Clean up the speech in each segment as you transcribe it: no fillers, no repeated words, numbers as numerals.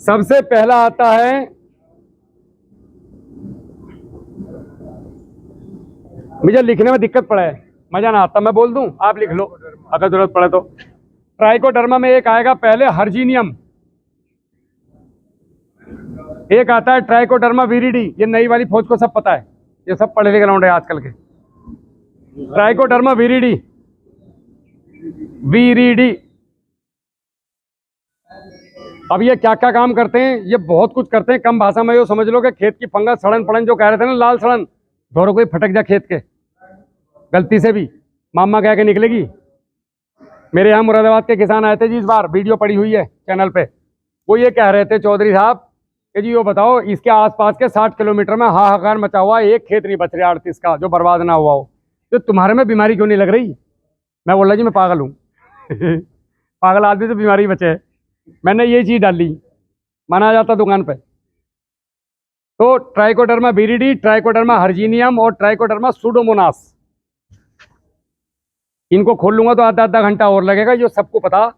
सबसे पहला आता है मुझे लिखने में दिक्कत पड़ा है, मजा ना आता, मैं बोल दूं आप लिख लो अगर जरूरत पड़े तो। ट्राइकोडर्मा में एक आएगा पहले हर्जीनियम, एक आता है ट्राइकोडर्मा विरिडी, ये नई वाली फौज को सब पता है, ये सब पढ़े लिखे लौंडे आजकल के। Trichoderma viride, viride. अब ये क्या क्या काम करते हैं, ये बहुत कुछ करते हैं। कम भाषा में यो समझ लो कि खेत की फंगस सड़न पड़न जो कह रहे थे ना, लाल सड़न, धोरो कोई फटक जा खेत के गलती से भी, मामा कह के निकलेगी। मेरे यहाँ मुरादाबाद के किसान आए थे जी, इस बार वीडियो पड़ी हुई है चैनल पे, वो ये कह रहे थे चौधरी साहब कि जी वो बताओ इसके आसपास के 60 किलोमीटर में हाहाकार मचा हुआ, एक खेत नहीं बच रहा 38 का जो बर्बाद ना हुआ हो, तो तुम्हारे में बीमारी क्यों नहीं लग रही? मैं बोला जी मैं पागल हूँ पागल आदमी से बीमारी बचे। मैंने ये चीज़ डाली, माना जाता दुकान पे। तो ट्राइकोडर्मा विरिडी, ट्राइकोडर्मा हर्जीनियम और ट्राइकोडर्मा सूडोमोनास, इनको खोल लूंगा तो आधा आधा घंटा और लगेगा। ये सबको पता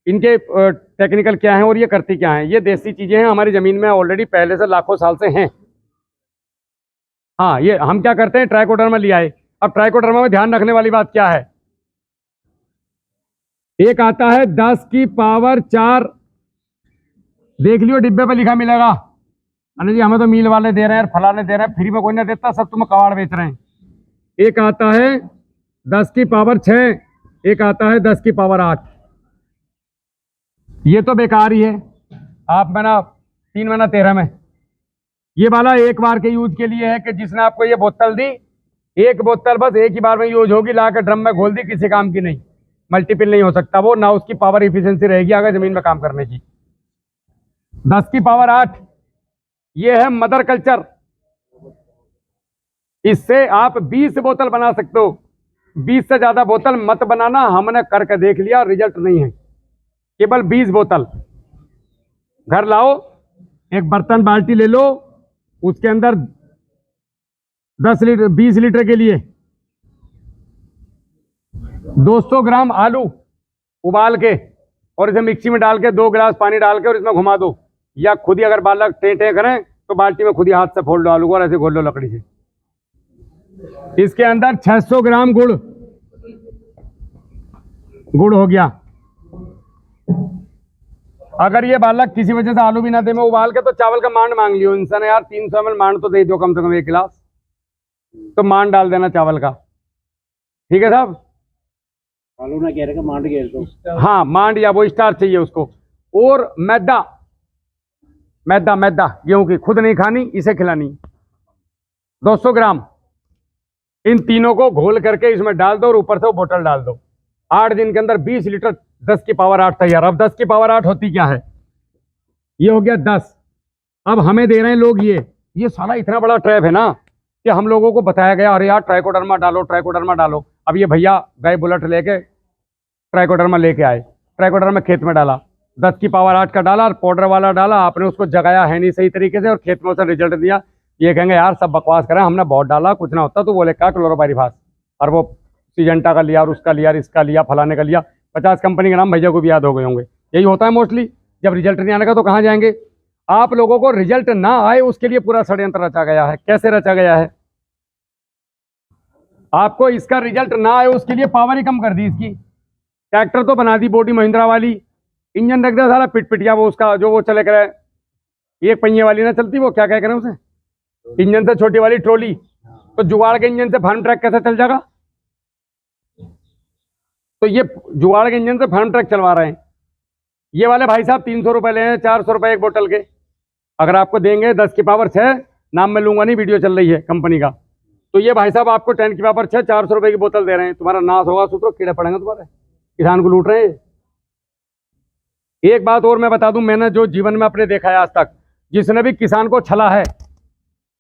इनके टेक्निकल क्या है और ये करती क्या है। ये देसी चीजें हैं, हमारी जमीन में ऑलरेडी पहले से लाखों साल से हैं। हाँ, ये हम क्या करते हैं, ट्राइकोडर्मा ले आए। अब ट्राइकोडर्मा में ध्यान रखने वाली बात क्या है, एक आता है 10 की पावर 4, देख लियो डिब्बे पे लिखा मिलेगा। अरे जी हमें तो मील वाले दे रहे हैं, फलाने दे रहे हैं, फ्री में कोई नहीं देता, सब तुम्हें कबाड़ बेच रहे हैं। एक आता है 10 की पावर 6, एक आता है 10 की पावर 8। ये तो बेकार ही है, आप महीना 3 महीना 13 में। ये वाला एक बार के यूज के लिए है कि जिसने आपको ये बोतल दी, एक बोतल बस एक ही बार में यूज होगी, ला के ड्रम में घोल दी, किसी काम की नहीं, मल्टीपल नहीं हो सकता वो, ना उसकी पावर इफिशिएंसी रहेगी आगे जमीन में काम करने की। 10 की पावर 8 ये है मदर कल्चर, इससे आप 20 बोतल बना सकते हो। 20 से ज्यादा बोतल मत बनाना, हमने करके देख लिया, रिजल्ट नहीं है। केवल 20 बोतल घर लाओ, एक बर्तन बाल्टी ले लो, उसके अंदर 10 लीटर 20 लीटर के लिए 200 ग्राम आलू उबाल के और इसे मिक्सी में डाल के 2 गिलास पानी डाल के और इसमें घुमा दो, या खुद ही अगर बालक टे करें तो बाल्टी में खुद ही हाथ से फोड़ लो आलू को और ऐसे घोल लो लकड़ी से। इसके अंदर 600 ग्राम गुड़ हो गया। अगर ये बालक किसी वजह से आलू भी ना दे में उबाल के, तो चावल का मांड मांग लियो इंसान, यार 300 ml मांड तो दे दो कम से कम 1 गिलास, तो मांड डाल देना चावल का, ठीक है साहब। आलू ना कह रहे मांड घेर दो। हाँ, मांड या वो स्टार्च चाहिए उसको। और मैदा, मैदा मैदा गेहूं की, खुद नहीं खानी, इसे खिलानी, 200 ग्राम। इन तीनों को घोल करके इसमें डाल दो और ऊपर से वो बोतल डाल दो। 8 दिन के अंदर 20 लीटर 10 की पावर 8 तैयार। अब 10 की पावर 8 होती क्या है, ये हो गया 10। अब हमें दे रहे हैं लोग ये सारा इतना बड़ा ट्रैप है ना कि हम लोगों को बताया गया अरे यार ट्राइकोडर्मा डालो, ट्राइकोडर्मा डालो। अब ये भैया गए बुलेट लेके ट्राइकोडर्मा लेके आए, ट्राइकोडर्मा खेत में डाला, 10 की पावर 8 का डाला और पाउडर वाला डाला, आपने उसको जगाया है नहीं सही तरीके से और खेत में उसे रिजल्ट दिया। ये कहेंगे यार सब बकवास करें, हमने बहुत डाला कुछ ना होता। तो बोले क्या क्लोरोपाइरीफास, और वो सीजेंटा का लिया और उसका लिया और इसका लिया, फलाने का लिया, 50 कंपनी के नाम भैया को भी याद हो गए होंगे। यही होता है मोस्टली, जब रिजल्ट नहीं आने का तो कहाँ जाएंगे। आप लोगों को रिजल्ट ना आए उसके लिए पूरा षड्यंत्र रचा गया है। कैसे रचा गया है, आपको इसका रिजल्ट ना आए उसके लिए पावर ही कम कर दी इसकी। ट्रैक्टर तो बना दी बॉडी महिंद्रा वाली, इंजन रख दिया सारा पिटिया, वो उसका जो वो चले करे, एक पहिए वाली ना चलती, वो क्या कह रहे हैं उसे, इंजन से छोटी वाली ट्रॉली। तो जुगाड़ के इंजन से फार्म ट्रैक कैसे चल जाएगा। तो ये जुगाड़ के इंजन से फार्म ट्रैक चलवा रहे हैं। ये वाले भाई साहब 300 रुपए ले हैं, 400 रुपए एक बोतल के। अगर आपको देंगे 10 की पावर 6, नाम मैं लूंगा नहीं, वीडियो चल रही है कंपनी का, तो ये भाई साहब आपको 10 की पावर 6 400 रुपए की बोतल दे रहे हैं। तुम्हारा नाश होगा, सूत्रों कीड़े पड़ेंगे तुम्हारे, किसान को लूट रहे हैं। एक बात और मैं बता दूं, मैंने जो जीवन में अपने देखा है आज तक, जिसने भी किसान को छला है,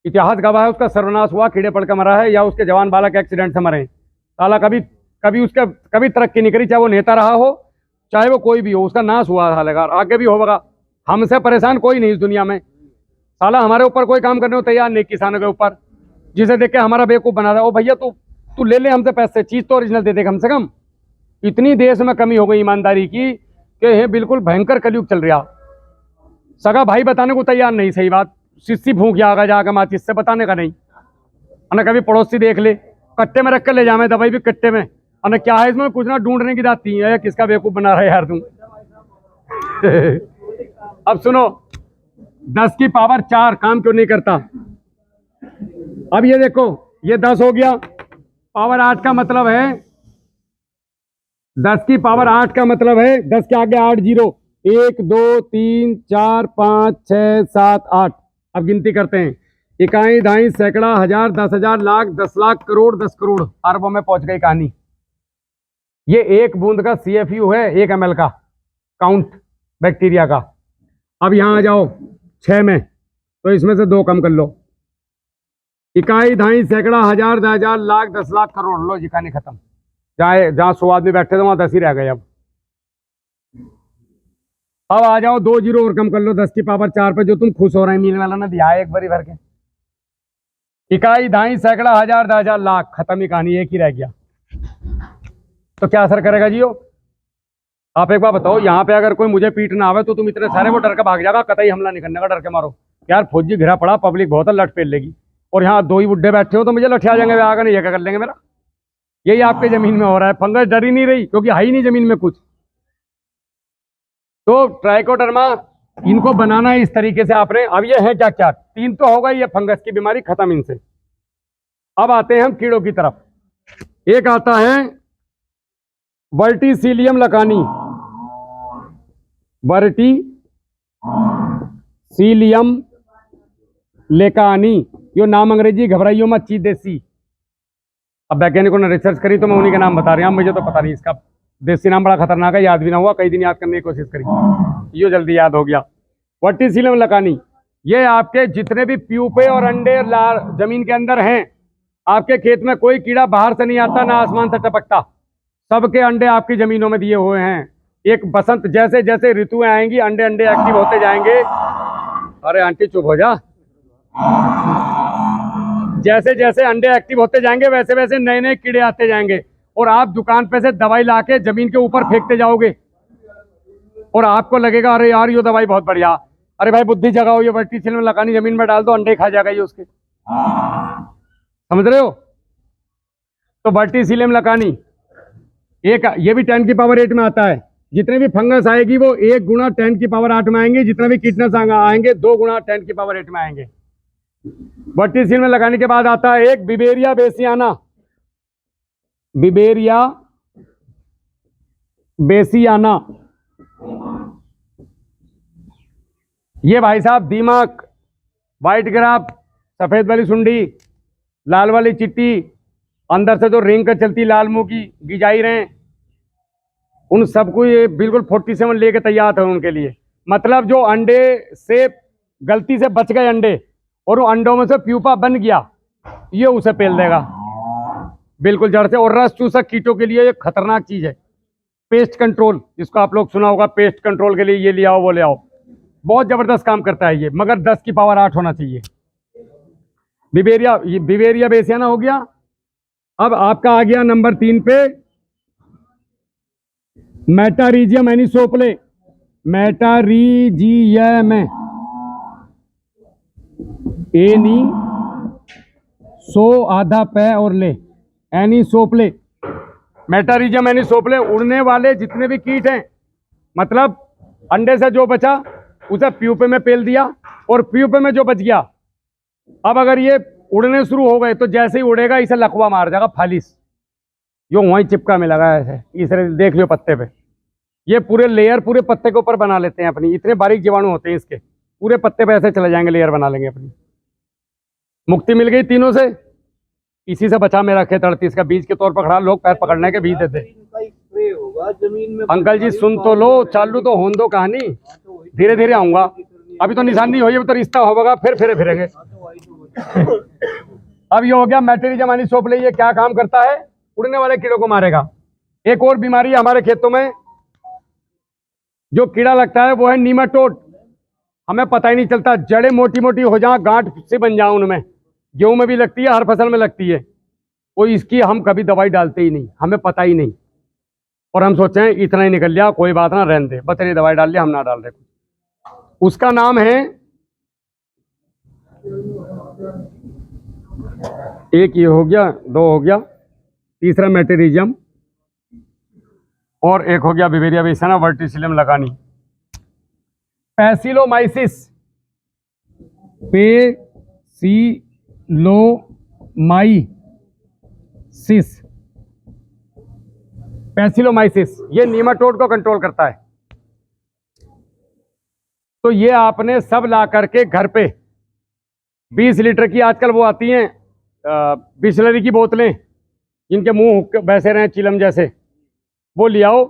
इतिहास गवाह है, उसका सर्वनाश हुआ, कीड़े पड़ कर मरा है, या उसके जवान बालक एक्सीडेंट से मरे। साला कभी तरक्की नहीं करी, चाहे वो नेता रहा हो चाहे वो कोई भी हो, उसका नाश हुआ हालेगा, आगे भी होगा। हमसे परेशान कोई नहीं इस दुनिया में। साला हमारे ऊपर कोई काम करने को तैयार नहीं, किसानों के ऊपर, जिसे देख के हमारा बेवकूफ बना रहा है। ओ भैया तू ले ले हमसे पैसे, चीज तो ओरिजिनल दे दे कम से कम। इतनी देश में कमी हो गई ईमानदारी की कि ये बिल्कुल भयंकर कलयुग चल रहा। सगा भाई बताने को तैयार नहीं, सही बात, सिस्सी फूंक आगा जाकर माचिस से, बताने का नहीं। अना कभी पड़ोसी देख ले, कट्टे में रख कर ले जावे दवाई भी कट्टे में, अना क्या है इसमें, कुछ ना ढूंढने की दाती है, किसका बेवकूफ बना रहा है यार तुम। अब सुनो, 10 की पावर 4 काम क्यों नहीं करता। अब ये देखो, ये 10 हो गया, पावर 8 का मतलब है, 10 की पावर 8 का मतलब है 10 के आगे 8 जीरो, 1 2 3 4 5 6 7 8। अब गिनती करते हैं, इकाई दहाई सैकड़ा हजार 10,000 लाख 10 लाख करोड़ 10 करोड़ अरबों में पहुंच गई कहानी। ये एक बूंद का CFU है, 1 ml का काउंट बैक्टीरिया का। अब यहां आ जाओ 6 में, तो इसमें से 2 कम कर लो। इकाई दहाई सैकड़ा हजार 10,000 लाख 10 लाख करोड़, लो जी कहानी खत्म। जहां 100 आदमी बैठे थे वहां 10 ही रह गए। अब आ जाओ 2 जीरो और कम कर लो 10 की पावर 4 पे, जो तुम खुश हो रहे हैं, मिलने वाला ना दिया है एक बारी भर के। इकाई दहाई सैकड़ा हजार 10,000 लाख, खत्म ही कहानी, एक ही रह गया। तो क्या असर करेगा जियो, आप एक बार बताओ। यहाँ पे अगर कोई मुझे पीट ना आवे तो तुम इतने सारे वो डर के भाग जाएगा, कतई हमला नहीं करने का, डर के मारो यार फौजी घिरा पड़ा, पब्लिक बहुत है, लट पेल लेगी। और यहाँ 2 ही बुड्ढे बैठे हो तो मुझे लठिया जाएंगे, आगे नहीं, ये क्या कर लेंगे मेरा। यही आपके जमीन में हो रहा है, फंगस डर ही नहीं रही, क्योंकि है ही नहीं जमीन में कुछ। तो ट्राइकोडर्मा इनको बनाना है इस तरीके से आपने। अब ये है क्या क्या, 3 तो होगा, ये फंगस की बीमारी खत्म इनसे। अब आते हैं हम कीड़ों की तरफ। एक आता है वर्टिसिलियम लकानी, वर्टिसिलियम लेकानी, यो नाम अंग्रेजी, घबराइयो मत, चीज देसी। अब वैज्ञानिकों ने रिसर्च करी तो मैं उन्हीं के नाम बता रहा हूं, मुझे तो पता नहीं इसका। देसी नाम बड़ा खतरनाक है, याद भी ना हुआ, कई दिन याद करने की कोशिश करी, यो जल्दी याद हो गया। वर्टिसिलियम लकानी, ये आपके जितने भी प्यूपे और अंडे जमीन के अंदर हैं, आपके खेत में कोई कीड़ा बाहर से नहीं आता, ना आसमान से टपकता, सबके अंडे आपकी जमीनों में दिए हुए हैं। एक बसंत जैसे जैसे ऋतुएं आएंगी, अंडे अंडे एक्टिव होते जाएंगे। अरे आंटी चुप हो जा। जैसे जैसे अंडे एक्टिव होते जाएंगे वैसे वैसे नए नए कीड़े आते जाएंगे, और आप दुकान पे से दवाई लाके जमीन के ऊपर फेंकते जाओगे, और आपको लगेगा अरे यार ये दवाई बहुत बढ़िया। अरे भाई बुद्धि जगाओ, ये वर्टिसिलियम लकानी जमीन में डाल दो, अंडे खा जाएगा ये उसके, समझ रहे हो। तो वर्टिसिलियम लकानी एक, ये भी 10 की पावर 8 में आता है। जितने भी फंगस आएगी वो 1 गुना 10 की पावर 8 में आएंगे, जितने भी कीटनाशक आएंगे 2 गुना 10 की पावर 8 में आएंगे। वर्टिसिलियम लगाने के बाद आता है एक बिबेरिया बेसियाना, बिबेरिया बेसियाना। ये भाई साहब दीमक, व्हाइट ग्राफ, सफेद वाली सुंडी, लाल वाली चिट्टी, अंदर से जो रिंग कर चलती लाल मुंह की गिजाई रहे, उन सबको ये बिल्कुल 47 लेके तैयार है उनके लिए। मतलब जो अंडे से गलती से बच गए अंडे, और वो अंडों में से प्यूपा बन गया, ये उसे पेल देगा बिल्कुल जड़ से। और रस चूसक कीटों के लिए ये खतरनाक चीज है। पेस्ट कंट्रोल, जिसको आप लोग सुना होगा, पेस्ट कंट्रोल के लिए ये ले आओ वो ले आओ, बहुत जबरदस्त काम करता है ये, मगर 10 की पावर 8 होना चाहिए। बिबेरिया बेसियाना हो गया। अब आपका आ गया नंबर 3 पे मेटारीजियम एनिसोप्ले, मेटारीजियम एनी सो आधा पै और ले, एनिसोप्ले, मेटारीजियम एनिसोप्ले, उड़ने वाले जितने भी कीट हैं, मतलब अंडे से जो बचा उसे प्यूपे में पेल दिया, और प्यूपे में जो बच गया, अब अगर ये उड़ने शुरू हो गए तो जैसे ही उड़ेगा इसे लकवा मार जाएगा, फालिस, जो वहीं चिपका में लगा है, इसे देख लियो पत्ते पे, ये पूरे लेयर पूरे पत्ते के ऊपर बना लेते हैं अपनी, इतने बारीक जीवाणु होते हैं इसके, पूरे पत्ते पे ऐसे चले जाएंगे, लेयर बना लेंगे अपनी। मुक्ति मिल गई तीनों से, इसी से बचा मेरा खेत 38 का, बीज के तौर पर खड़ा, लोग पैर पकड़ने के बीज देते। अंकल जी सुन तो लो, चालू तो होन दो कहानी, धीरे धीरे आऊंगा, अभी तो निशानी हुई, अभी तो रिश्ता होगा, फिर फिरेंगे। अब ये हो गया मेटारीजियम एनिसोप्ले, ये क्या काम करता है, उड़ने वाले कीड़ों को मारेगा। एक और बीमारी है हमारे खेतों में जो कीड़ा लगता है, वो है नीमाटोड। हमें पता ही नहीं चलता, जड़ें मोटी मोटी हो जाए, गांठ से बन जाए उनमें, गेहूं में भी लगती है, हर फसल में लगती है, वो इसकी हम कभी दवाई डालते ही नहीं, हमें पता ही नहीं, और हम सोचते हैं इतना ही निकल लिया कोई बात ना, रहने दे, बस ये दवाई डाल लिया, हम ना डाल रहे। उसका नाम है, एक ये हो गया, दो हो गया, तीसरा मेटेरिजियम और एक हो गया बिवेरिया बेसिना वर्टिसिलियम लगानी। पैसिलोमाइसिस, पैसिलोमाइसिस, पैसिलोमाइसिस ये नीमाटोड को कंट्रोल करता है। तो ये आपने सब ला करके घर पे 20 लीटर की आजकल वो आती हैं बिस्लरी की बोतलें, जिनके मुंह वैसे रहे चिलम जैसे, वो ले आओ,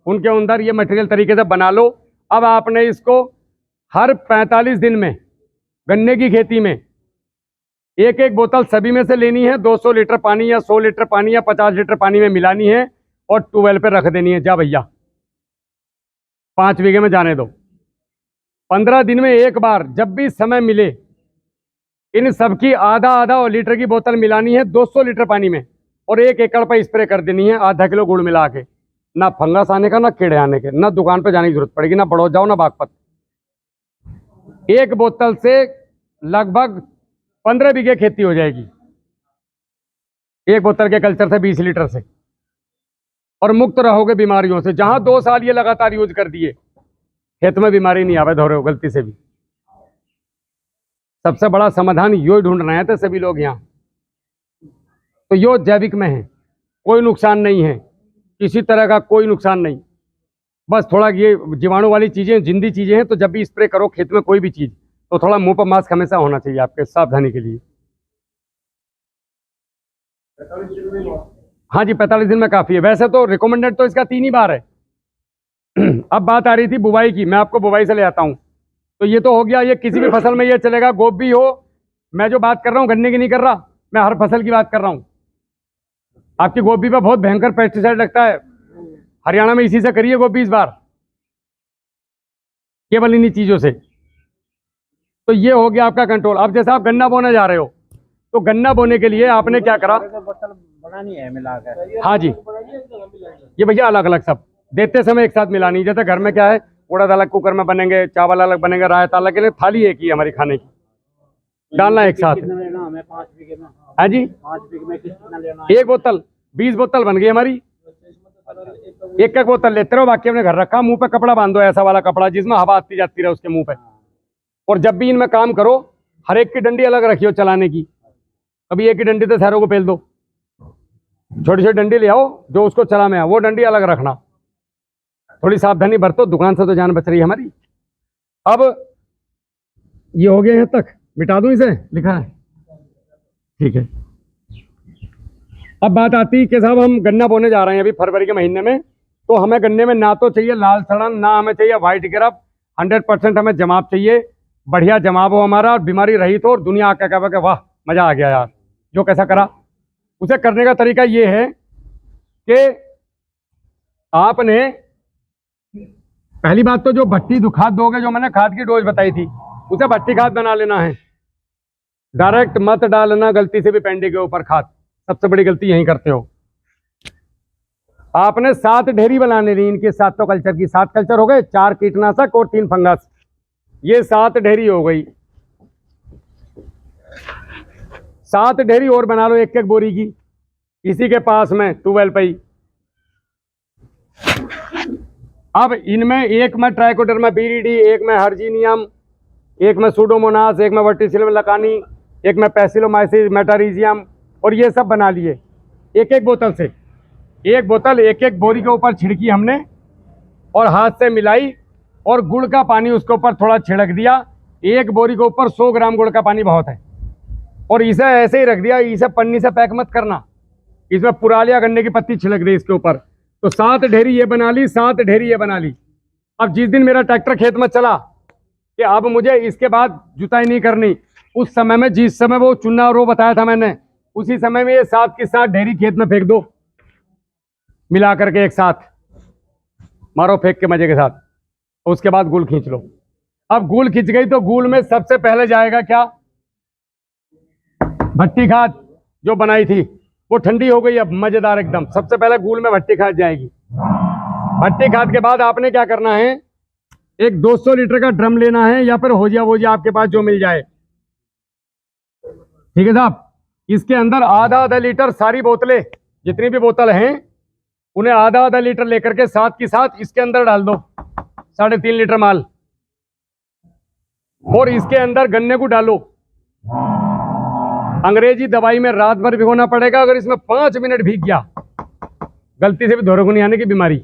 उनके अंदर ये मटेरियल तरीके से बना लो। अब आपने इसको हर 45 दिन में गन्ने की खेती में एक एक बोतल सभी में से लेनी है, 200 लीटर पानी या 100 लीटर पानी या 50 लीटर पानी में मिलानी है और ट्यूबवेल पे रख देनी है। जा भैया 5 बीघे में जाने दो। 15 दिन में एक बार जब भी समय मिले इन सबकी आधा आधा लीटर की बोतल मिलानी है 200 लीटर पानी में और 1 एकड़ पर स्प्रे कर देनी है आधा किलो गुड़ मिला के। ना फंगस आने का, ना कीड़े आने के, ना दुकान पे जाने की जरूरत पड़ेगी, ना बड़ौद जाओ ना बागपत। एक बोतल से लगभग 15 बीघे खेती हो जाएगी, एक बोतल के कल्चर से 20 लीटर से, और मुक्त रहोगे बीमारियों से। जहां 2 साल ये लगातार यूज कर दिए, खेत में बीमारी नहीं आवे धो गलती से भी। सबसे बड़ा समाधान यो ढूंढ रहे थे सभी लोग यहाँ। तो यो जैविक में है, कोई नुकसान नहीं है, किसी तरह का कोई नुकसान नहीं। बस थोड़ा ये जीवाणु वाली चीजें, जिंदी चीजें हैं, तो जब भी स्प्रे करो खेत में कोई भी चीज, तो थोड़ा मुंह पर मास्क हमेशा होना चाहिए आपके, सावधानी के लिए। हाँ जी 45 दिन में काफी है। वैसे तो रिकमेंडेड तो इसका 3 ही बार है। अब बात आ रही थी बुवाई की, मैं आपको बुवाई से ले आता हूँ। तो ये तो हो गया, ये किसी भी फसल में ये चलेगा, गोभी हो। मैं जो बात कर रहा हूँ गन्ने की नहीं कर रहा, मैं हर फसल की बात कर रहा हूँ। आपकी गोभी पर बहुत भयंकर पेस्टिसाइड लगता है, हरियाणा में इसी से करिए गोभी इस बार, केवल इन्हीं चीजों से। तो ये हो गया आपका कंट्रोल। अब जैसे आप गन्ना बोने जा रहे हो, तो गन्ना बोने के लिए आपने क्या करा, बोतल बनानी है मिलाकर। हाँ जी, ये भैया अलग अलग सब देते समय एक साथ मिलानी। जैसे घर में क्या है, उड़द अलग कुकर में बनेंगे, चावल अलग बनेंगे, रायता अलग, के लिए थाली एक ही है हमारी खाने की, डालना एक साथ। कितना लेना हमें 5 बीघे में? हाँ जी 5 बीघे में कितना लेना? एक बोतल, 20 बोतल बन गई हमारी। एक एक बोतल लेते रहो, बाकी हमने घर रखा। मुंह पे कपड़ा बांधो, ऐसा वाला कपड़ा जिसमें हवा आती जाती रहे उसके मुंह पे। और जब भी इनमें काम करो, हर एक की डंडी अलग रखियो चलाने की। कभी एक ही डंडी से सैरों को पेल दो, छोटी छोटी डंडी ले आओ, जो उसको चला में वो डंडी अलग रखना। थोड़ी सावधानी बरतो, दुकान से तो जान बच रही है हमारी। अब ये हो गया यहाँ तक, मिटा दूं इसे, लिखा है ठीक है। अब बात आती कि साहब हम गन्ना बोने जा रहे हैं अभी फरवरी के महीने में, तो हमें गन्ने में ना तो चाहिए लाल सड़न, ना हमें चाहिए व्हाइट गिरफ, 100% हमें जमाव चाहिए, बढ़िया जमाव हो हमारा, और बीमारी रहित हो, और दुनिया आके कहे कि वाह मजा आ गया यार जो कैसा करा। उसे करने का तरीका ये है कि आपने पहली बात तो जो भट्टी खाद दोगे, जो मैंने खाद की डोज बताई थी, उसे भट्टी खाद बना लेना है। डायरेक्ट मत डालना गलती से भी पेंडी के ऊपर खाद, सबसे बड़ी गलती यही करते हो। आपने 7 ढेरी बनाने ली इनके, 7 कल्चर की, 7 कल्चर हो गए, 4 कीटनाशक और 3 फंगस, ये 7 ढेरी हो गई। 7 ढेरी और बना लो एक एक बोरी की, इसी के पास में ट्यूबवेल पे ही। अब इनमें एक में ट्राइकोडर्मा विरिडी, एक में हर्जिनियम, एक में सूडोमोनास, एक में वर्टिसिलियम लकानी, एक में पैसिलोमाइसिस, मेटारिजियम, और ये सब बना लिए एक एक बोतल से। एक बोतल एक एक बोरी के ऊपर छिड़की हमने और हाथ से मिलाई, और गुड़ का पानी उसके ऊपर थोड़ा छिड़क दिया। एक बोरी के ऊपर 100 ग्राम गुड़ का पानी बहुत है, और इसे ऐसे ही रख दिया, इसे पन्नी से पैक मत करना, इसमें पुरालिया गन्ने की पत्ती छिड़क दी इसके ऊपर। तो 7 ढेरी ये बना ली, 7 ढेरी ये बना ली। अब जिस दिन मेरा ट्रैक्टर खेत में चला कि अब मुझे इसके बाद जुताई नहीं करनी, उस समय में जिस समय वो चुना और वो बताया था मैंने, उसी समय में ये 7 की 7 ढेरी खेत में फेंक दो, मिला करके एक साथ मारो फेंक के मजे के साथ। उसके बाद गुल खींच लो। अब गुल खींच गई तो गुल में सबसे पहले जाएगा क्या, भट्टी खाद जो बनाई थी, वो ठंडी हो गई अब मजेदार एकदम। सबसे पहले गुल में भट्टी खाद जाएगी। भट्टी खाद के बाद आपने क्या करना है, एक 200 लीटर का ड्रम लेना है या फिर होजिया वोजिया आपके पास जो मिल जाए, ठीक है साहब। इसके अंदर आधा आधा लीटर सारी बोतलें, जितनी भी बोतल हैं उन्हें आधा आधा लीटर लेकर के साथ की साथ इसके अंदर डाल दो, 3.5 लीटर माल, और इसके अंदर गन्ने को डालो। अंग्रेजी दवाई में रात भर भिगोना पड़ेगा। अगर इसमें 5 मिनट भीग गया, गलती से भी धोरेगुनी आने की बीमारी,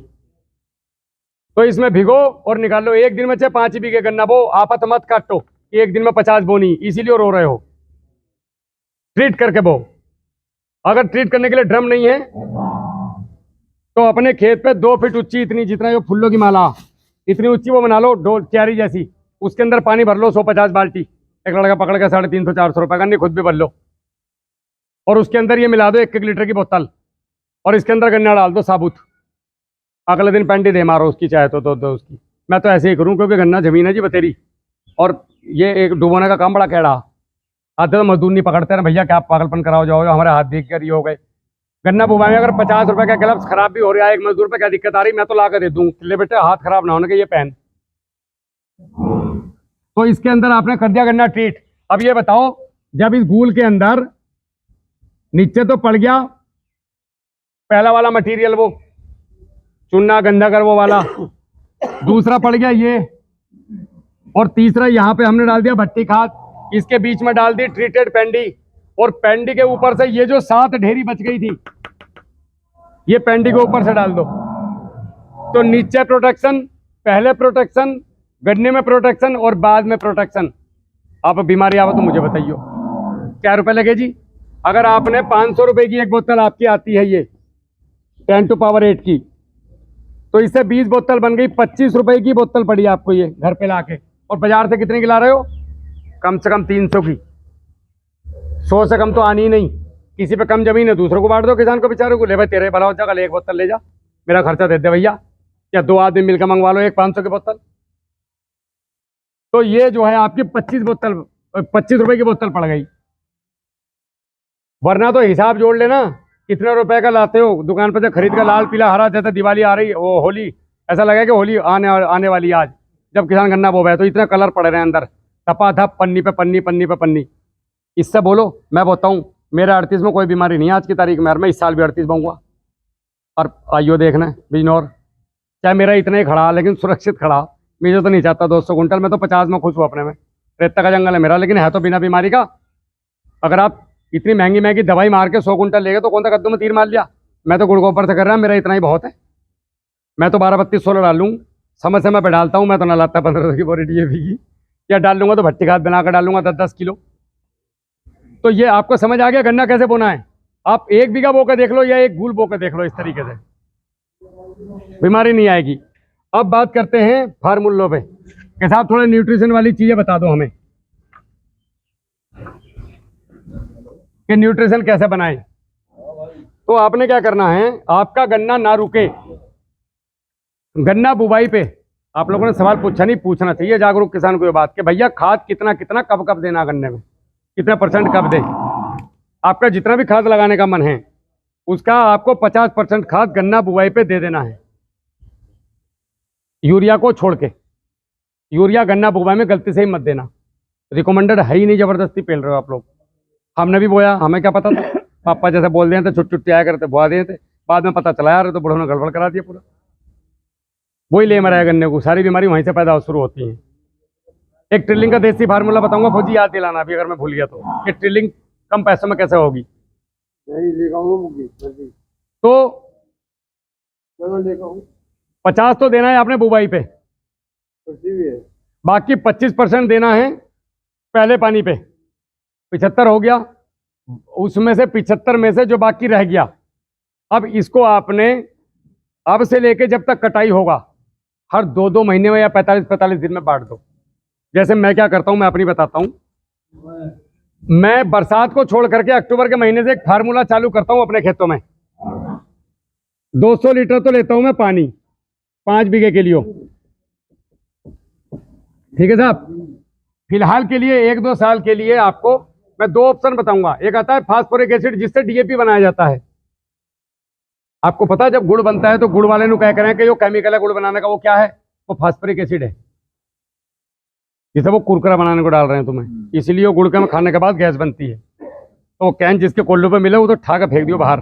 तो इसमें भिगो और निकालो। एक दिन में चाहे 5 ही बीघे गन्ना बो, आफत मत काटो कि एक दिन में 50 बोनी, इसीलिए रो रहे हो। ट्रीट करके बो। अगर ट्रीट करने के लिए ड्रम नहीं है तो अपने खेत पे 2 फीट ऊंची, इतनी जितना जो फूलों की माला इतनी ऊंची वो बना लो, डोल क्यारी जैसी, उसके अंदर पानी भर लो 150 बाल्टी, एक लड़का पकड़ के 350-400 रुपए का, नहीं खुद भी भर लो, और उसके अंदर ये मिला दो 1 लीटर की बोतल, और इसके अंदर गन्ना डाल दो साबुत। अगले दिन पेंटी दे मारो उसकी, चाहे तो दो उसकी। मैं तो ऐसे ही करूँ क्योंकि गन्ना जमीन है जी बतेरी, और ये एक डुबोने का काम बड़ा कैड़ा। आते तो मजदूर नहीं पकड़ते ना भैया, क्या पागलपन कराओ जाओ, हमारे हाथ देख कर ये हो गए। गन्ना बुवाई में अगर 50 रुपए का ग्लव्स खराब भी हो रहा है, एक मजदूर पे क्या दिक्कत आ रही, मैं तो ला कर दे दूँ, ले बेटे हाथ खराब ना होने के ये पहन। तो इसके अंदर आपने कर दिया गन्ना ट्रीट। अब ये बताओ, जब इस गूल के अंदर नीचे तो पड़ गया पहला वाला मटेरियल, वो चुन्ना गंधाकर वो वाला, दूसरा पड़ गया ये, और तीसरा यहाँ पे हमने डाल दिया भट्टी खाद, इसके बीच में डाल दी ट्रीटेड पेंडी, और पेंडी के ऊपर से ये जो 7 ढेरी बच गई थी, ये पेंडी के ऊपर से डाल दो। तो नीचे प्रोटेक्शन, पहले प्रोटेक्शन, गन्ने में प्रोटेक्शन और बाद में प्रोटेक्शन। आप बीमारी आवे तो मुझे बताइए क्या रुपए लगे जी। अगर आपने 500 रुपए की एक बोतल आपकी आती है ये 10 टू पावर 8 की, तो इससे 20 बोतल बन गई, 25 रुपए की बोतल पड़ी आपको ये घर पे लाके, और बाजार से कितने की ला रहे हो, कम से कम 300 की, 100 से कम तो आनी ही नहीं। किसी पे कम जमीन है दूसरों को बांट दो, किसान को बेचारे को, ले भाई तेरे भला हो जाएगा, ले एक बोतल ले जा, मेरा खर्चा दे दे भैया, या 2 आदमी मिलकर मंगवा लो एक 500 की बोतल। तो ये जो है आपकी 25 रुपए की बोतल पड़ गई। वरना तो हिसाब जोड़ लेना कितने रुपए का लाते हो दुकान पर से खरीद कर, लाल पीला हरा, जैसे दिवाली आ रही, वो होली, ऐसा लगा कि होली आने वाली आज, जब किसान गन्ना बोवा है, तो इतने कलर पड़ रहे हैं अंदर, थपा थप, पन्नी पे पन्नी, पन्नी पे पन्नी। इससे बोलो, मैं बताऊं मेरा 38 में कोई बीमारी नहीं है आज की तारीख में, और मैं इस साल भी 38 बोऊंगा। और आइयो देखना बिजनौर, चाहे मेरा इतना ही खड़ा लेकिन सुरक्षित खड़ा, मुझे तो नहीं चाहता 200 कुंटल, मैं तो 50 में खुश हूँ अपने में। रेता का जंगल है मेरा, लेकिन है तो बिना बीमारी का। अगर आप इतनी महंगी महंगी दवाई मार के 100 कुंटल ले गए तो कौन सा कद्दू में तीर मार लिया। मैं तो गुड़ गोबर से कर रहा, मेरा इतना ही बहुत है। मैं तो 12-32-16 डाल लूँ, समय समय पर डालता हूँ। मैं तो ना लाता 15 की बोरी DAP की, या डाल लूँगा तो भट्टी खाद बनाकर डालूंगा 10-10 किलो। तो ये आपको समझ आ गया गन्ना कैसे बोना है। आप 1 बीघा बो के देख लो या 1 गूल बो के देख लो, इस तरीके से बीमारी नहीं आएगी। अब बात करते हैं फार्मूलों पे कि साहब थोड़े न्यूट्रिशन वाली चीजें बता दो हमें कि न्यूट्रिशन कैसे बनाएं। तो आपने क्या करना है, आपका गन्ना ना रुके। गन्ना बुवाई पे आप लोगों ने सवाल पूछा नहीं, पूछना चाहिए जागरूक किसान को ये बात कि भैया खाद कितना कितना कब कब देना, गन्ने में कितना % कब दें। आपका जितना भी खाद लगाने का मन है उसका आपको 50% खाद गन्ना बुवाई पे दे देना है, यूरिया को छोड़ के। यूरिया गन्ना बुवाई में गलती से ही मत देना, रिकमेंडेड है ही नहीं, जबरदस्ती पेल रहे हो आप लोग। हमने भी बोया, हमें क्या पता था, पापा जैसे बोल दिए थे, छुट्टी आया करते बुआ दिए थे, बाद में पता चला यार तो बूढ़ों ने गड़बड़ करा दिया पूरा। वही ले मरा है गन्ने को, सारी बीमारी वहीं से पैदा शुरू होती है। एक ट्रिलिंग का देसी फार्मूला बताऊंगा, फौजी याद दिलाना अभी अगर मैं भूल गया तो, कि ट्रिलिंग कम पैसों में कैसे होगी। तो 50 तो देना है आपने बुवाई पे, बाकी 25% देना है पहले पानी पे। 75 हो गया, उसमें से 75 में से जो बाकी रह गया, अब इसको आपने अब से लेके जब तक कटाई होगा हर 2-2 महीने में या 45-45 दिन में बांट दो। जैसे मैं क्या करता हूं मैं अपनी बताता हूं। मैं बरसात को छोड़ करके अक्टूबर के महीने से एक फार्मूला चालू करता हूं अपने खेतों में। 200 लीटर तो लेता हूं मैं पानी 5 बीघे के लिए, ठीक है साहब। फिलहाल के लिए 1-2 साल के लिए आपको मैं 2 ऑप्शन बताऊंगा। एक आता है फास्फोरिक एसिड, जिससे DAP बनाया जाता है। आपको पता है जब गुड़ बनता है तो गुड़ वाले नु क्या करें कि जो केमिकल है गुड़ बनाने का, वो क्या है, वो फास्फोरिक एसिड है। जिसे वो कुरकुरा बनाने को डाल रहे हैं तुम्हें, इसलिए वो गुड़ के में खाने के बाद गैस बनती है। तो कैन जिसके कोल्लू पे मिले वो तो ठा के फेंक दियो बाहर।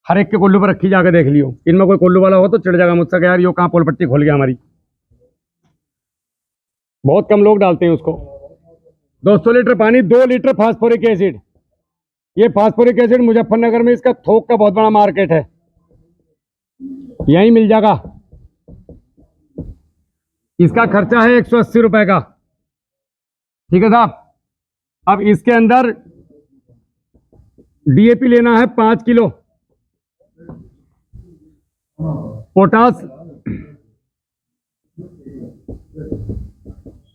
हर एक के कोल्लू पे रखी जाके देख लियो, इनमें कोई कोल्लू वाला हो तो चिढ़ जाएगा मुझसे कि यार यो कहाँ पोल पट्टी खोल गया हमारी। बहुत कम लोग डालते हैं उसको। 200 लीटर पानी, 2 लीटर फास्फोरिक एसिड। ये फास्फोरिक एसिड मुजफ्फरनगर में इसका थोक का बहुत बड़ा मार्केट है, यहीं मिल जाएगा। इसका खर्चा है 180 रुपए का, ठीक है साहब। अब इसके अंदर डीएपी लेना है 5 किलो,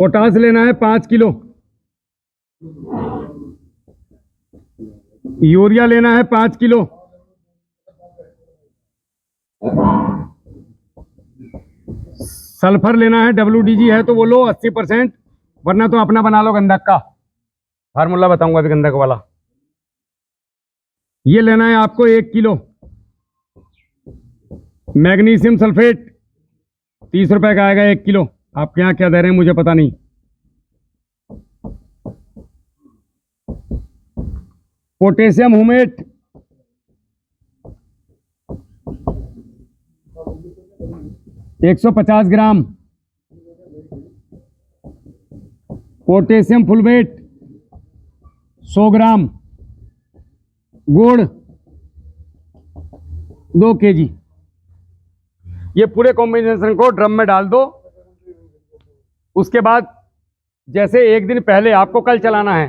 पोटास लेना है 5 किलो, यूरिया लेना है 5 किलो, सल्फर लेना है, WDG है तो वो लो 80%, वरना तो अपना बना लो गंधक का। फार्मूला बताऊंगा अभी गंधक वाला। ये लेना है आपको 1 किलो। मैग्नीशियम सल्फेट 30 रुपए का आएगा 1 किलो। आपके यहाँ क्या दे रहे हैं मुझे पता नहीं। पोटेशियम हुमेट 150 ग्राम, पोटेशियम फुलवेट 100 ग्राम, गुड़ 2 kg। ये पूरे कॉम्बिनेशन को ड्रम में डाल दो। उसके बाद जैसे एक दिन पहले आपको कल चलाना है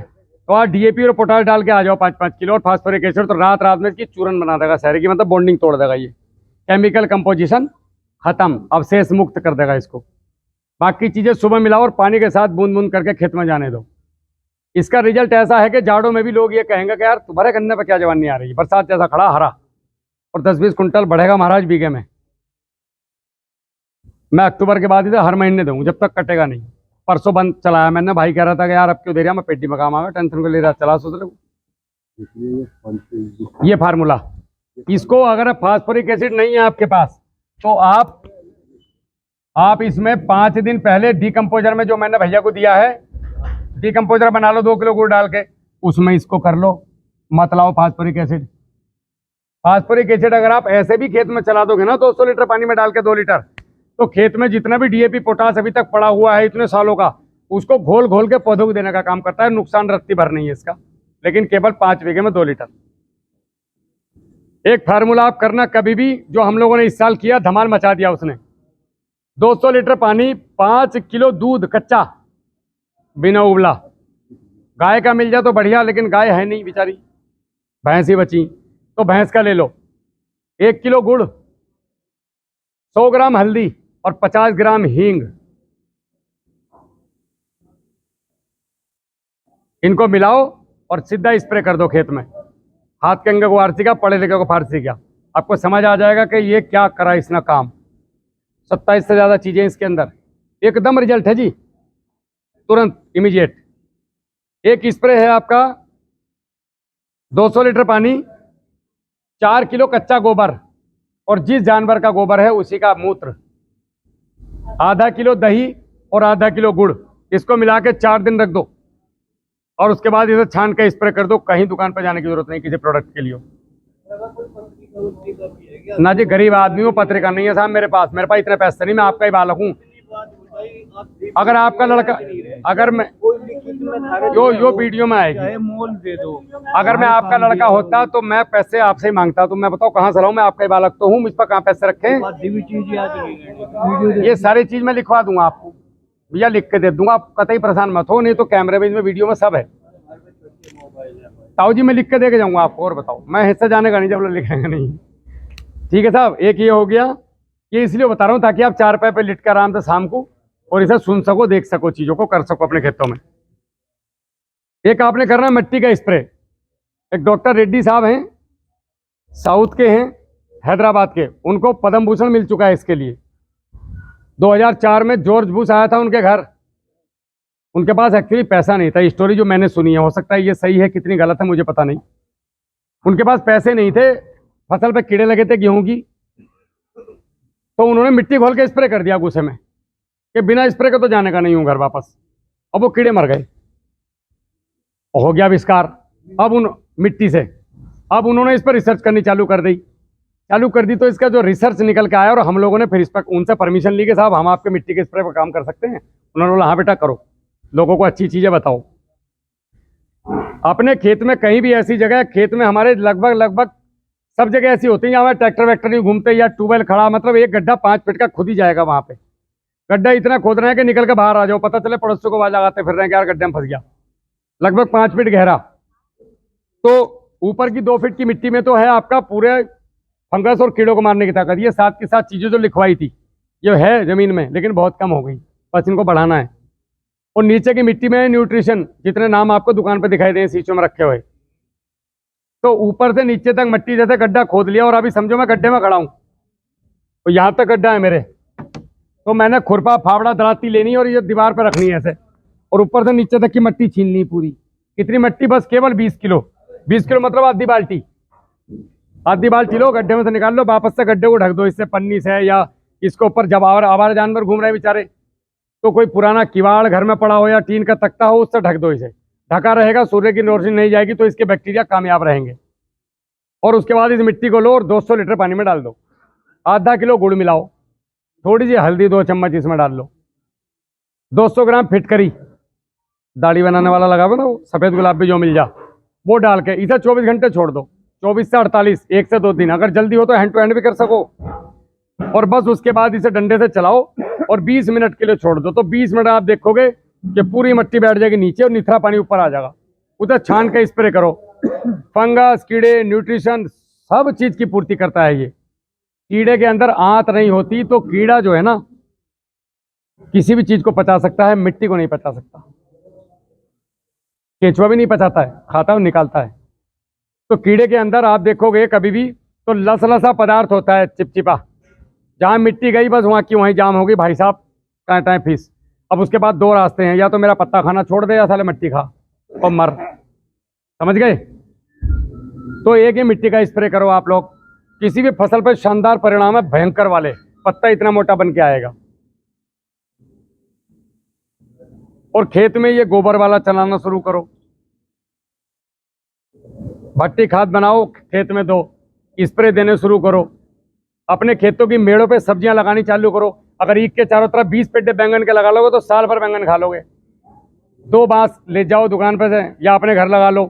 तो आज डीएपी और पोटाश डाल के आ जाओ 5-5 किलो और फास्फोरिक एसिड, तो रात रात में इसकी चूरन बना देगा सारे की, मतलब बॉन्डिंग तोड़ देगा। ये केमिकल कंपोजिशन खत्म, अवशेष मुक्त कर देगा इसको। बाकी चीजें सुबह मिलाओ और पानी के साथ बूंद बूंद करके खेत में जाने दो। इसका रिजल्ट ऐसा है कि जाड़ों में भी लोग ये कहेंगे कि यार तुम्हारे गन्ने पे क्या जवानी आ रही है, बरसात जैसा खड़ा हरा, और 10-20 कुंटल बढ़ेगा महाराज बीघे में। मैं अक्टूबर के बाद इसे हर महीने दूँ जब तक कटेगा नहीं। परसों बंद चलाया मैंने, भाई कह रहा था कि यार अब क्यों दे रहा, मैं पेटी में काम आ गया, टेंशन को ले रहा, चला सोच रहे। ये फार्मूला, इसको अगर फास्फोरिक एसिड नहीं है आपके पास तो आप इसमें 5 दिन पहले डीकम्पोजर में, जो मैंने भैया को दिया है, डीकम्पोजर बना लो 2 किलो गुड़ डाल के, उसमें इसको कर लो, मत लाओ फास्फोरिक एसिड। फास्फोरिक एसिड अगर आप ऐसे भी खेत में चला दोगे ना 200 लीटर पानी में डाल के 2 लीटर, तो खेत में जितना भी डीएपी पोटास अभी तक पड़ा हुआ है इतने सालों का, उसको घोल घोल के पौधों को देने का काम करता है। नुकसान रत्ती भर नहीं है इसका, लेकिन केवल 5 बीघे में 2 लीटर। एक फार्मूला आप करना कभी भी, जो हम लोगों ने इस साल किया, धमाल मचा दिया उसने। 200 लीटर पानी, 5 किलो दूध कच्चा बिना उबला, गाय का मिल जाए तो बढ़िया, लेकिन गाय है नहीं बेचारी, भैंस ही बची, तो भैंस का ले लो। 1 किलो गुड़, 100 ग्राम हल्दी और 50 ग्राम हींग, इनको मिलाओ और सीधा स्प्रे कर दो खेत में। हाथ के अंगे को आरसी का, पढ़े लिखे को फारसी का, आपको समझ आ जाएगा कि ये क्या करा इसने काम। 27 से ज्यादा चीजें इसके अंदर, एकदम रिजल्ट है जी, तुरंत इमीडिएट। एक स्प्रे है आपका 200 लीटर पानी, 4 किलो कच्चा गोबर, और जिस जानवर का गोबर है उसी का मूत्र, आधा किलो दही और आधा किलो गुड़, इसको मिला के 4 दिन रख दो और उसके बाद इसे छान के स्प्रे कर दो। कहीं दुकान पर जाने की जरूरत नहीं किसी प्रोडक्ट के लिए। ना जी, गरीब आदमी हूँ, पत्रिका नहीं है साहब मेरे पास इतने पैसे नहीं, मैं आपका ही बालक हूँ। अगर आपका लड़का, अगर मैं यो वीडियो में आएगी, मोल दे दो, अगर मैं आपका लड़का होता तो मैं पैसे आपसे ही मांगता, तो मैं बताओ कहाँ से लाऊं, मैं आपका ही बालक तो हूँ, मुझ पर कहाँ पैसे रखे। ये सारी चीज मैं लिखवा दूंगा आपको भैया, लिख के दे दूंगा, आप कतई परेशान मत हो, नहीं तो कैमरे में वीडियो में सब है। ताऊ जी मैं लिख के दे के जाऊंगा आपको, और बताओ मैं हिस्सा जाने का नहीं जब लोग लिखेंगे नहीं। ठीक है साहब, एक ये हो गया। ये इसलिए बता रहा हूँ ताकि आप 4 पैर पे लिट कर आराम से शाम को और इसे सुन सको, देख सको, चीजों को कर सको अपने खेतों में। एक आपने करना मिट्टी का स्प्रे। एक डॉक्टर रेड्डी साहब हैं, साउथ के हैं, हैदराबाद के, उनको पद्म भूषण मिल चुका है इसके लिए। 2004 में जॉर्ज बुश आया था उनके घर, उनके पास एक्चुअली पैसा नहीं था, स्टोरी जो मैंने सुनी है, हो सकता है ये सही है कितनी गलत है मुझे पता नहीं। उनके पास पैसे नहीं थे, फसल पे कीड़े लगे थे गेहूं की, तो उन्होंने मिट्टी घोल के स्प्रे कर दिया गुस्से में कि बिना स्प्रे के तो जाने का नहीं हूं घर वापस। अब वो कीड़े मर गए, हो गया आविष्कार। अब उन मिट्टी से अब उन्होंने इस पर रिसर्च करनी चालू कर दी। तो इसका जो रिसर्च निकल के आया, और हम लोगों ने फिर इस पर उनसे परमिशन ली कि साहब हम आपके मिट्टी के स्प्रे पर काम कर सकते हैं। उन्होंने बोला हाँ बेटा करो, लोगों को अच्छी चीज़ें बताओ। अपने खेत में कहीं भी ऐसी जगह, खेत में हमारे लगभग सब जगह ऐसी होती है जहाँ ट्रैक्टर वैक्टर नहीं घूमते या ट्यूबवेल खड़ा, मतलब एक गड्ढा 5 फीट का खुद ही जाएगा। वहाँ पे गड्ढा इतना खोदना है कि निकल के बाहर आ जाओ, पता चले पड़ोसियों को आवाज लगाते फिर रहे हैं कि यार गड्ढे में फंस गया। लगभग 5 फीट गहरा। तो ऊपर की 2 फीट की मिट्टी में तो है आपका पूरे फंगस और कीड़ों को मारने की ताकत। ये साथ के साथ चीज़ें जो लिखवाई थी ये है ज़मीन में, लेकिन बहुत कम हो गई, बस इनको बढ़ाना है। और नीचे की मिट्टी में न्यूट्रिशन, जितने नाम आपको दुकान पर दिखाई दें शीशों में रखे हुए, तो ऊपर से नीचे तक मिट्टी जैसे गड्ढा खोद लिया। और अभी समझो मैं गड्ढे में खड़ा हूँ, तो यहाँ तक गड्ढा है मेरे, तो मैंने खुरपा फावड़ा दराती लेनी और ये दीवार पर रखनी है ऐसे, और ऊपर से नीचे तक की मिट्टी छीननी पूरी। कितनी मिट्टी? बस केवल 20 किलो। 20 किलो मतलब आधी बाल्टी। आधी बाल्टी लो, गड्ढे में से निकाल लो, वापस से गड्ढे को ढक दो इससे पन्नी से, या इसके ऊपर जब आवारा जानवर घूम रहे हैं बेचारे, तो कोई पुराना किवाड़ घर में पड़ा हो या टीन का तख्ता हो, उससे ढक दो। इसे ढका रहेगा, सूर्य की रोशनी नहीं जाएगी, तो इसके बैक्टीरिया कामयाब रहेंगे। और उसके बाद इस मिट्टी को लो और 200 लीटर पानी में डाल दो। आधा किलो गुड़ मिलाओ, थोड़ी सी हल्दी 2 चम्मच इसमें डाल लो, 200 ग्राम फिटकरी, दाढ़ी बनाने वाला लगा हुआ ना वो सफ़ेद गुलाब भी जो मिल जा, वो डाल के इसे 24 घंटे छोड़ दो। 24 से 48, 1 से 2 दिन, अगर जल्दी हो तो हैंड टू हैंड भी कर सको। और बस उसके बाद इसे डंडे से चलाओ और 20 मिनट के लिए छोड़ दो। तो 20 मिनट आप देखोगे कि पूरी मिट्टी बैठ जाएगी नीचे और निथरा पानी ऊपर आ जाएगा। उसे छान के स्प्रे करो। फंगस, कीड़े, न्यूट्रिशन, सब चीज़ की पूर्ति करता है ये। कीड़े के अंदर आंत नहीं होती, तो कीड़ा जो है ना किसी भी चीज को पचा सकता है, मिट्टी को नहीं पचा सकता। केचुआ भी नहीं पचाता है, खाता है और निकालता है। तो कीड़े के अंदर आप देखोगे कभी भी तो लसलसा पदार्थ होता है, चिपचिपा। जहां मिट्टी गई बस वहां की वहीं जाम होगी भाई साहब, कांटा फीस। अब उसके बाद 2 रास्ते हैं, या तो मेरा पत्ता खाना छोड़ दे या साले मिट्टी खा और मर। समझ गए? तो एक ही मिट्टी का स्प्रे करो आप लोग, किसी भी फसल पर शानदार परिणाम है, भयंकर वाले। पत्ता इतना मोटा बन के आएगा। और खेत में ये गोबर वाला चलाना शुरू करो, भट्टी खाद बनाओ, खेत में दो, स्प्रे देने शुरू करो। अपने खेतों की मेड़ों पे सब्जियां लगानी चालू करो। अगर ईख के चारों तरफ 20 पेड्डे बैंगन के लगा लोगे तो साल भर बैंगन खा लोगे। 2 बांस ले जाओ दुकान पे से या अपने घर लगा लो।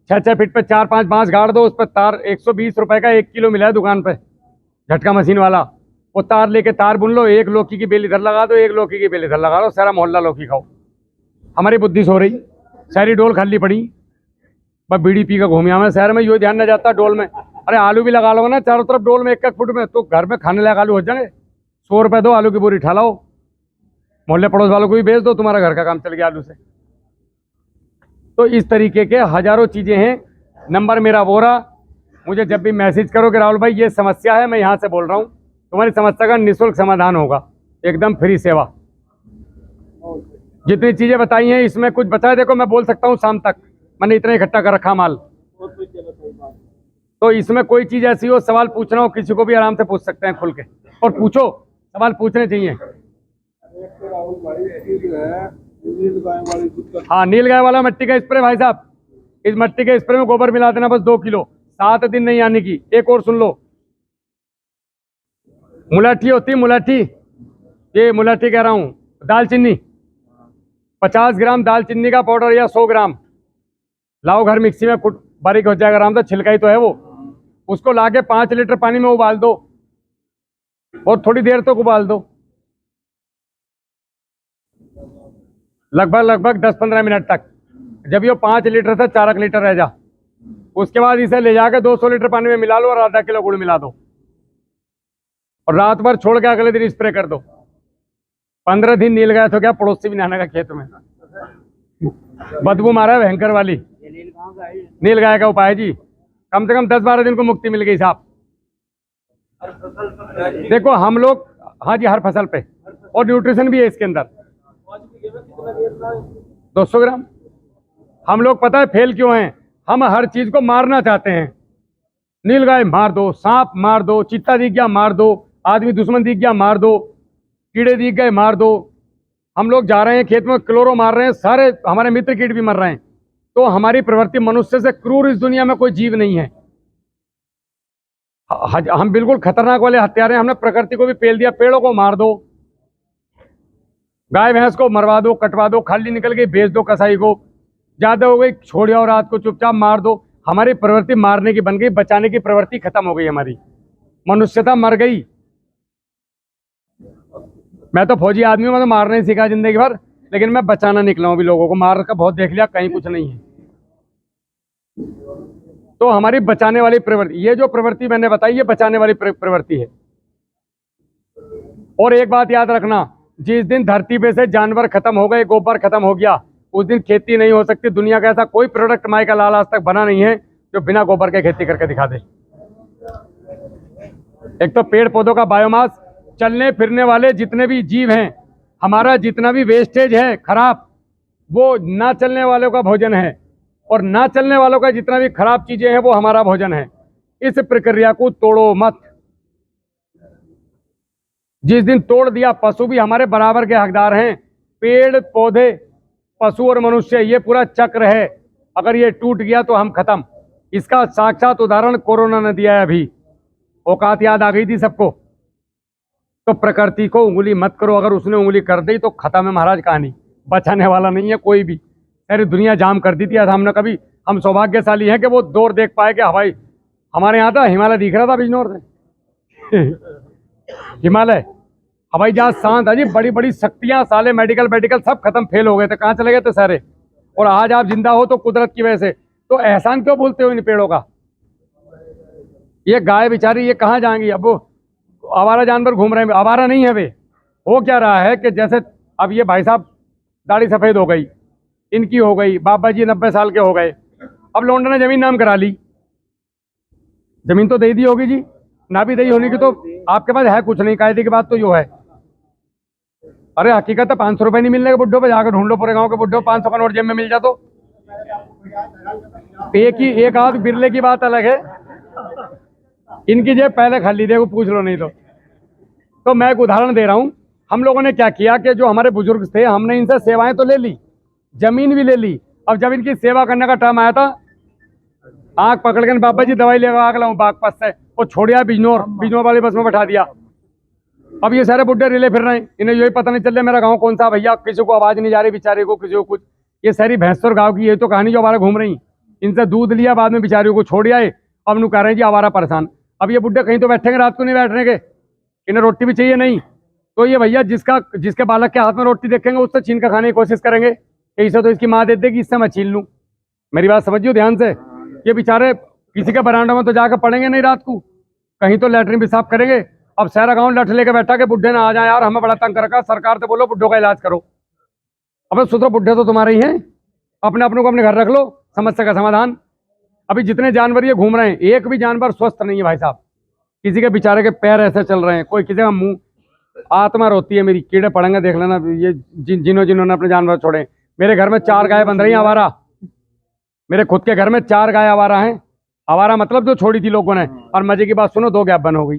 6-6 फीट पे 4-5 बांस गाड़ दो, उस पर तार 120 रुपए का 1 किलो मिला है दुकान पे, झटका मशीन वाला। वो तार लेके तार बुन लो, 1 लौकी की बेल इधर लगा दो, 1 लौकी की बेल इधर लगा लो, सारा मोहल्ला लौकी खाओ। हमारी बुद्धि सो रही, सारी डोल खाली पड़ी, बस बीड़ी पी का घूमिया में शहर में। यो ध्यान न जाता डोल में, अरे आलू भी लगा लो ना चारों तरफ डोल में 1-1 फुट में, तो घर में खाने लायक आलू हो जाएंगे। 100 रुपए दो, आलू की बोरी उठा लाओ, मोहल्ले पड़ोस वालों को भी भेज दो, तुम्हारा घर का काम चल गया आलू से। तो इस तरीके के हजारों चीजें हैं। नंबर मेरा वो रहा, मुझे जब भी मैसेज करो कि राहुल भाई ये समस्या है, मैं यहाँ से बोल रहा हूँ, तुम्हारी समस्या का निःशुल्क समाधान होगा, एकदम फ्री सेवा। जितनी चीजें बताई हैं इसमें कुछ बचा है, देखो मैं बोल सकता हूँ शाम तक, मैंने इतना इकट्ठा कर रखा माल। तो इसमें कोई चीज ऐसी हो, सवाल पूछना हो किसी को भी आराम से पूछ सकते हैं खुल के, और पूछो, सवाल पूछने चाहिए। हाँ, नील गाय वाला मिट्टी का स्प्रे भाई साहब, इस मिट्टी के स्प्रे में गोबर मिला देना, बस 2 किलो, 7 दिन नहीं आने की। एक और सुन लो, मुलाठी होती है, मुलाठी, ये मुलाठी कह रहा हूं, दालचीनी, 50 ग्राम दालचीनी का पाउडर या 100 ग्राम लाओ, घर मिक्सी में कुट बारीक हो जाएगा आराम से, छिलका ही तो है वो। उसको लाके 5 लीटर पानी में उबाल दो और थोड़ी देर तक उबाल दो, लगभग 10-15 मिनट तक। जब ये 5 लीटर से 4 लीटर रह जा, उसके बाद इसे ले जाकर 200 लीटर पानी में मिला लो और आधा किलो गुड़ मिला दो और रात भर छोड़ के अगले दिन स्प्रे कर दो। 15 दिन नील गाय तो क्या पड़ोसी भी नहाने का खेत में, बदबू मारा है भयंकर वाली। नील गाय का उपाय जी, कम से कम 10-12 दिन को मुक्ति मिल गई साहब। देखो हम लोग, हाँ जी, हर फसल पे, और न्यूट्रिशन भी है इसके अंदर। 200 ग्राम। हम लोग पता है फेल क्यों हैं, हम हर चीज को मारना चाहते हैं। नील गाय मार दो, सांप मार दो, चीता दिख गया मार दो, आदमी दुश्मन दिख गया मार दो, कीड़े दिख गए मार दो, हम लोग जा रहे हैं खेत में, क्लोरो मार रहे हैं, सारे हमारे मित्र कीट भी मर रहे हैं। तो हमारी प्रवृत्ति मनुष्य से क्रूर इस दुनिया में कोई जीव नहीं है। हम बिल्कुल खतरनाक वाले हत्यारे हैं। हमने प्रकृति को भी पेल दिया। पेड़ों को मार दो, गाय भैंस को मरवा दो, कटवा दो, खाली निकल गई बेच दो कसाई को, ज्यादा हो गई छोड़ जाओ, रात को चुपचाप मार दो। हमारी प्रवृत्ति मारने की बन गई, बचाने की प्रवृत्ति खत्म हो गई हमारी। मनुष्यता मर गई। मैं तो फौजी आदमी हूं, मैं तो मारना ही सीखा जिंदगी भर, लेकिन मैं बचाना निकला हूं। अभी लोगों को मार का बहुत देख लिया, कहीं कुछ नहीं है। तो हमारी बचाने वाली प्रवृत्ति, ये जो प्रवृत्ति मैंने बताई, ये बचाने वाली प्रवृत्ति है। और एक बात याद रखना, जिस दिन धरती पे से जानवर खत्म हो गए, गोबर खत्म हो गया, उस दिन खेती नहीं हो सकती। दुनिया का ऐसा कोई प्रोडक्ट माई का लाल आज तक बना नहीं है जो बिना गोबर के खेती करके दिखा दे। एक तो पेड़ पौधों का बायोमास, चलने फिरने वाले जितने भी जीव हैं, हमारा जितना भी वेस्टेज है खराब, वो ना चलने वालों का भोजन है, और ना चलने वालों का जितना भी खराब चीजें हैं वो हमारा भोजन है। इस प्रक्रिया को तोड़ो मत। जिस दिन तोड़ दिया, पशु भी हमारे बराबर के हकदार हैं। पेड़ पौधे, पशु और मनुष्य, ये पूरा चक्र है। अगर ये टूट गया तो हम खत्म। इसका साक्षात उदाहरण कोरोना ने दिया है। अभी औकात याद आ गई थी सबको। तो प्रकृति को उंगली मत करो। अगर उसने उंगली कर दी तो खत्म है महाराज कहानी। बचाने वाला नहीं है कोई भी। सारी दुनिया जाम कर दी थी। हमने कभी, हम सौभाग्यशाली हैं कि वो दौर देख पाए कि हवाई, हमारे यहाँ था हिमालय दिख रहा था बिजनौर से हिमालय हवाई जहाज शांत है जी। बड़ी बड़ी शक्तियां, साले मेडिकल सब खत्म, फेल हो गए थे। कहाँ चले गए थे सारे? और आज आप जिंदा हो तो कुदरत की वजह से। तो एहसान क्यों भूलते हो इन पेड़ों का? ये गाय बेचारी, ये कहाँ जाएंगी? अब वो आवारा जानवर घूम रहे हैं। आवारा नहीं है वे। हो क्या रहा है कि जैसे अब ये भाई साहब दाढ़ी सफेद हो गई, इनकी हो गई, बाबा जी 90 साल के हो गए, अब लोंडा ने जमीन नाम करा ली। जमीन तो दे दी होगी जी, ना भी दई होने की तो आपके पास है कुछ नहीं। कायदे की बात तो जो है, अरे हकीकत है 500 रुपए नहीं मिलने के बुड्ढों पे, जाकर ढूंढ लो पूरे गांव के बुड्ढों। 500 का नोट जेब में मिल जा तो एक आध बिरले की बात अलग है। इनकी जेब पहले खाली, देखो पूछ लो नहीं तो मैं एक उदाहरण दे रहा हूं। हम लोगों ने क्या किया कि जो हमारे बुजुर्ग थे, हमने इनसे सेवाएं तो ले ली, जमीन भी ले ली। अब जब इनकी सेवा करने का टाइम आया था, आंख पकड़ के बाबा जी दवाई लेगा आग लाऊं बागपत से, वो छोड़िया बिजनौर वाली बस में बैठा दिया। अब ये सारे बुड्ढे रिले फिर रहे हैं, इन्हें यही पता नहीं चल रहा मेरा गांव कौन सा भैया। किसी को आवाज नहीं जा रही बेचारे को, किसी को कुछ। ये सारी भैंसोर गांव की यही तो कहानी जो हमारा घूम रही। इनसे दूध लिया, बाद में बेचारियों को छोड़ आए। अब नु कह रहे हैं जी आवारा परेशान। अब ये बुड्ढे कहीं तो बैठेंगे, रात को नहीं बैठने के, इन्हें रोटी भी चाहिए नहीं। तो ये भैया जिसके बालक के हाथ में रोटी देखेंगे उससे छीन कर खाने की कोशिश करेंगे कि इसे तो इसकी माँ दे देगी, इससे मैं छीन लूँ। मेरी बात समझियो ध्यान से। ये बेचारे किसी के बरांडा में तो जाकर पड़ेंगे नहीं रात को, कहीं तो लैटरिन पेशाब करेंगे। अब सारा गांव लठ लेके बैठा के बुड्ढे ना आ जाए, यार हमें बड़ा तंग कर रखा, सरकार से बोलो बुड्ढों का इलाज करो। अब सुधरो, बुड्ढे तो तुम्हारे ही हैं, अपने को अपने घर रख लो, समस्या का समाधान। अभी जितने जानवर ये घूम रहे हैं, एक भी जानवर स्वस्थ नहीं है भाई साहब। किसी के बेचारे के पैर ऐसे चल रहे हैं, कोई किसी का मुंह। आत्मा रोती है मेरी, कीड़े पड़ेंगे देख लेना। ये जिन्होंने अपने जानवर छोड़े। मेरे घर में 4 गाय बंध रही हैं आवारा। मेरे खुद के घर में 4 गाय आवारा हैं। आवारा मतलब जो छोड़ी थी लोगों ने। और मजे की बात सुनो, 2 गैप बन हो गई,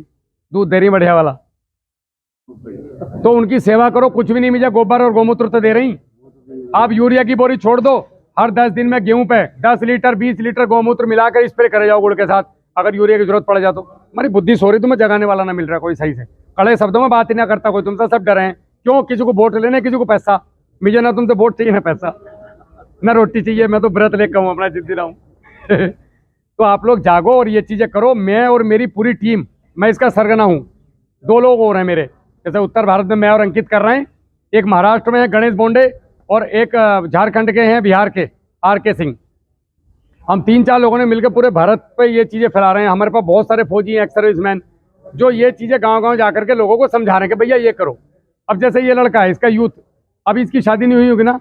दूध दे रही बढ़िया वाला। तो उनकी सेवा करो, कुछ भी नहीं मिला। गोबर और गोमूत्र तो दे रही। आप यूरिया की बोरी छोड़ दो, हर 10 दिन में गेहूं पे 10 लीटर 20 लीटर गोमूत्र मिलाकर स्प्रे करे जाओ गुड़ के साथ। अगर यूरिया की जरूरत पड़ जाए तो। हमारी बुद्धि सो रही, तुम्हें जगाने वाला ना मिल रहा कोई सही से। कड़े शब्दों में बात ही ना करता कोई, तुमसे सब डरे हैं। क्यों? किसी को वोट लेने, किसी को पैसा। मुझे ना तुमसे वोट चाहिए ना पैसा, ना रोटी चाहिए। मैं तो व्रत लेकर हूँ, अपना जिद्दी रहा हूँ तो आप लोग जागो और ये चीजें करो। मैं और मेरी पूरी टीम, मैं इसका सरगना हूँ। 2 लोग और हैं मेरे, जैसे उत्तर भारत में मैं और अंकित कर रहे हैं। एक महाराष्ट्र में है गणेश बोंडे, और एक झारखंड के हैं, बिहार के RK सिंह। हम 3-4 लोगों ने मिलकर पूरे भारत पे ये चीजें फैला रहे हैं। हमारे पास बहुत सारे फौजी हैं, एक्स सर्विसमैन, जो ये चीजें गांव-गांव जाकर के लोगों को समझा रहे हैं कि भैया ये करो। अब जैसे ये लड़का है, इसका यूथ, अभी इसकी शादी नहीं हुई होगी ना,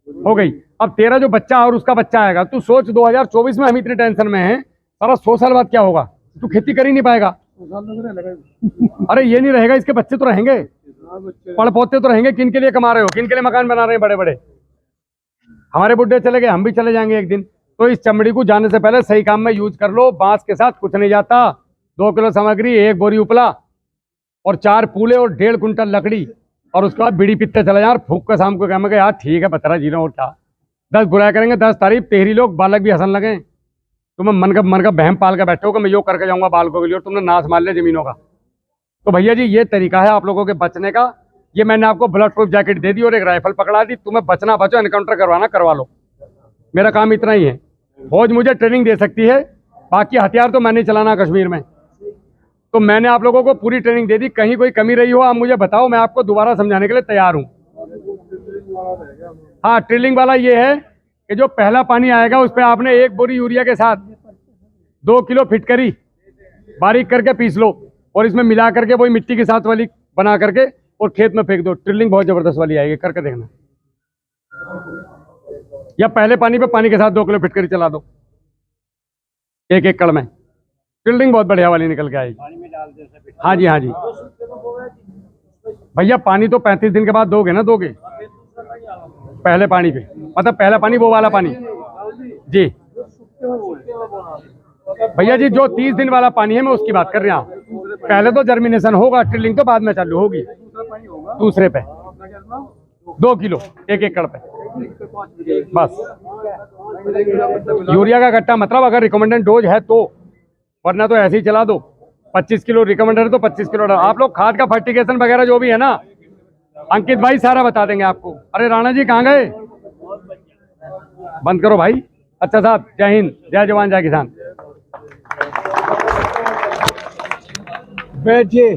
हो गई। अब तेरा जो बच्चा और उसका बच्चा आएगा, तू सोच 2024 में हम इतने टेंशन में हैं, सारा 100 साल बाद क्या होगा? तू खेती कर ही नहीं पाएगा। अरे ये नहीं रहेगा, इसके बच्चे तो रहेंगे, पड़ पोते तो रहेंगे। किन के लिए कमा रहे हो, किन के लिए मकान बना रहे हैं बड़े बड़े? हमारे बुड्ढे चले गए, हम भी चले जाएंगे एक दिन। तो इस चमड़ी को जाने से पहले सही काम में यूज कर लो। बांस के साथ कुछ नहीं जाता। 2 किलो सामग्री, 1 बोरी उपला और 4 पूले और 1.5 कुंटल लकड़ी। और उसके बाद बीड़ी पीते चले जाए और फूक के शाम को कह मैं यार ठीक है 15 जी रहा हूँ और क्या 10 बुराया करेंगे 10 तारीफ तेहरी लोग बालक भी हंसन लगे। तुम्हें मन का बहम पाल के बैठे हो कि मैं यो करके जाऊंगा बालकों के लिए और तुमने नाश मार लिया जमीनों का। तो भैया जी ये तरीका है आप लोगों के बचने का। ये मैंने आपको बुलेट प्रूफ जैकेट दे दी और एक राइफल पकड़ा दी। तुम्हें बचना बचो, एनकाउंटर करवाना करवा लो, मेरा काम इतना ही है। फौज मुझे ट्रेनिंग दे सकती है, बाकी हथियार तो मैंने चलाना कश्मीर में। तो मैंने आप लोगों को पूरी ट्रेनिंग दे दी। कहीं कोई कमी रही हो आप मुझे बताओ, मैं आपको दोबारा समझाने के लिए तैयार हूँ। हाँ, ट्रिलिंग वाला ये है कि जो पहला पानी आएगा उस पर आपने 1 बोरी यूरिया के साथ 2 किलो फिटकरी बारीक करके पीस लो और इसमें मिला करके वही मिट्टी के साथ वाली बना करके और खेत में फेंक दो। ट्रिलिंग बहुत जबरदस्त वाली आएगी, करके देखना। या पहले पानी पे पानी के साथ 2 किलो फिटकरी चला दो 1 एकड़ में, ट्रिलिंग बहुत बढ़िया वाली निकल के आएगी। पानी में डाल दे उसे। हाँ जी, हाँ जी भैया, पानी तो 35 दिन के बाद दोगे ना, दोगे पहले पानी पे, मतलब पहला पानी वो वाला पानी जी भैया जी। जो 30 दिन वाला पानी है मैं उसकी बात कर रहा हूँ। पहले तो जर्मिनेशन होगा, ट्रिलिंग तो बाद में चालू होगी। दूसरे पे 2 किलो 1 एकड़ पे बस। यूरिया का गट्टा मतलब अगर रिकमेंडेड डोज है तो, वरना तो ऐसे ही चला दो। 25 किलो रिकमेंडेड है तो 25 किलो डालो। आप लोग खाद का फर्टिगेशन वगैरह जो भी है ना, अंकित भाई सारा बता देंगे आपको। अरे राणा जी कहाँ गए? बंद करो भाई। अच्छा साहब, जय हिंद, जय जवान, जय किसान। बैठिए।